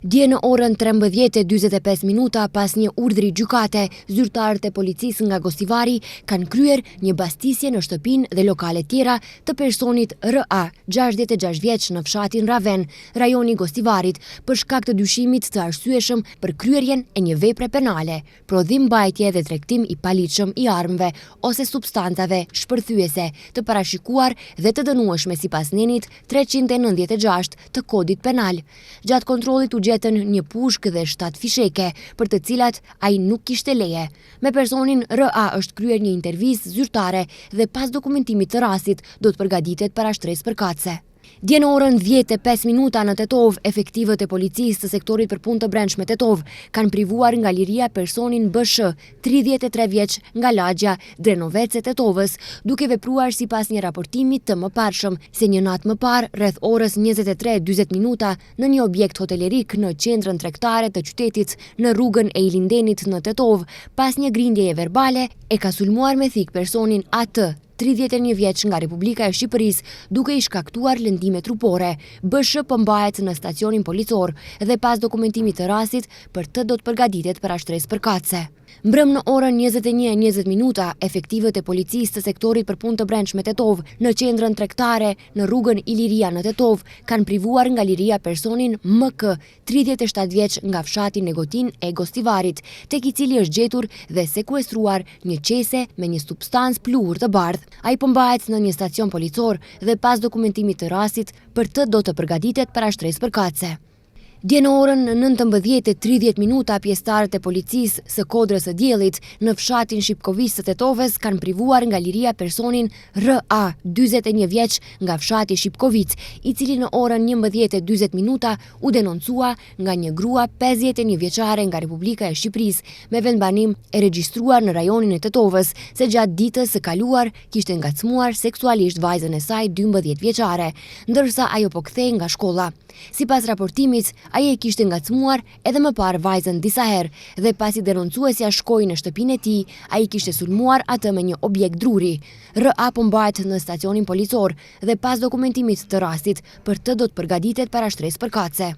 Dje në orën 13:45 pas një urdhri gjykate, zyrtarët e policisë nga Gostivari kanë kryer një bastisje në shtëpinë dhe lokale tjera të personit R.A, 66 vjeç në fshatin Raven, rajoni Gostivarit, për shkak të dyshimit të arsyeshëm për kryerjen e një vepre penale, prodhim mbajtje dhe tregtim i paligjshëm i armëve ose substancave shpërthyese të parashikuar dhe të dënueshme sipas nenit 396 të kodit penal. Gjatë kontrollit u gjetën një pushkë dhe 7 fisheke, për të cilat ai nuk kishte leje. Me personin R.A është kryer një intervistë zyrtare dhe pas dokumentimit të rastit do të përgatitet para shtresë përkatëse. Dje në orën 10:05 në Tetov, efektivët e policisë të sektorit për punë të brendshme Tetov kanë privuar nga liria personin B.Sh, 33 vjeç nga lagja Drenovec e Tetovës, duke vepruar sipas një raportimi të mëparshëm se një natë më parë, rreth orës 23:40 në një objekt hotelerik në qendrën tregtare të qytetit në rrugën e Ilindenit në Tetov, pas një grindjeje verbale, e ka sulmuar me thik personin A.T, 31 vjeç nga Republika e Shqipërisë, duke i shkaktuar lëndime trupore. B.Sh mbahet në stacionin policor dhe pas dokumentimit të rastit, për të do të përgatitet para shtresë përkatëse. Mbrëm në orën 21:20, efektivët e policisë të sektorit për punë të brendshme Tetov në qendrën tregtare në rrugën Iliria në Tetov kanë privuar nga liria personin M.K, 37 vjeç nga fshati Negotin e Gostivarit, tek i cili është gjetur dhe sekuestruar një qese me një substancë pluhur të bardhë. Ai mbahet në një stacion policor dhe pas dokumentimit të rastit, për të do të përgatitet para shtresë përkatëse. Dje në orën 19:30 pjesëtarët e policisë së Kodrës së Diellit në fshatin Shipkovis të Tetovës kanë privuar nga liria personin R.A, 41 vjeç nga fshati Shipkovic, i cili në orën 11:40 u denoncua nga një grua 51 vjeçare nga Republika e Shqipërisë me vendbanim e regjistruar në rajonin e Tetovës, se gjatë ditës së kaluar kishte ngacmuar seksualisht vajzën e saj 12 vjeçare, ndërsa ajo po kthehej nga shkolla. Sipas raportimit, ai e kishte ngacmuar edhe më parë vajzën disa herë dhe pasi denoncuesja shkoi në shtëpinë e tij, ai kishte sulmuar atë me një objekt druri. R.A mbahet në stacionin policor dhe pas dokumentimit të rastit, për të do të përgatitet para shtresë përkatëse.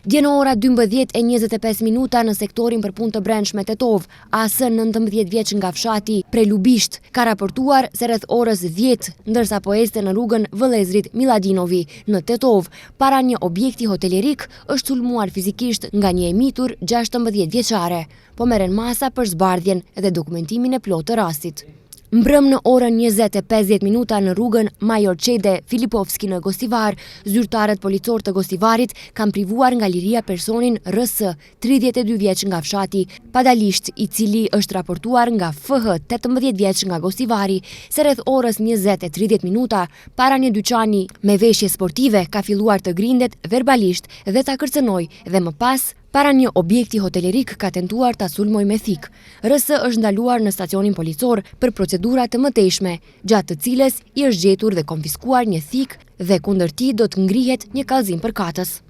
Dje në ora 12:25 në sektorin për punë të brendshme Tetov, AS 19 vjeç nga fshati Prelubisht ka raportuar se rreth orës 10, ndërsa po ecte në rrugën Vëllezrit Miladinovi në Tetov, para një objekti hotelerik, është sulmuar fizikisht nga një e mitur 16 vjeçare, po merren masa për zbardhjen dhe dokumentimin e plotë të rastit. Mbrëm në orën 20:50 në rrugën Major Çede Filipovski në Gostivar, zyrtarët policor të Gostivarit kanë privuar nga liria personin R.S, 32 vjeç nga fshati Padalisht, i cili është raportuar nga FH, 18 vjeç nga Gostivari, se rreth orës 20:30 para një dyqani me veshje sportive ka filluar të grindet verbalisht dhe ta kërcënoi dhe më pas para një objekti hotelerik ka tentuar ta sulmoj me thik. R.S është ndaluar në stacionin policor për procedura të mëtejshme, gjatë të cilës i është gjetur dhe konfiskuar një thik dhe kundër tij do të ngrihet një kallëzim përkatës.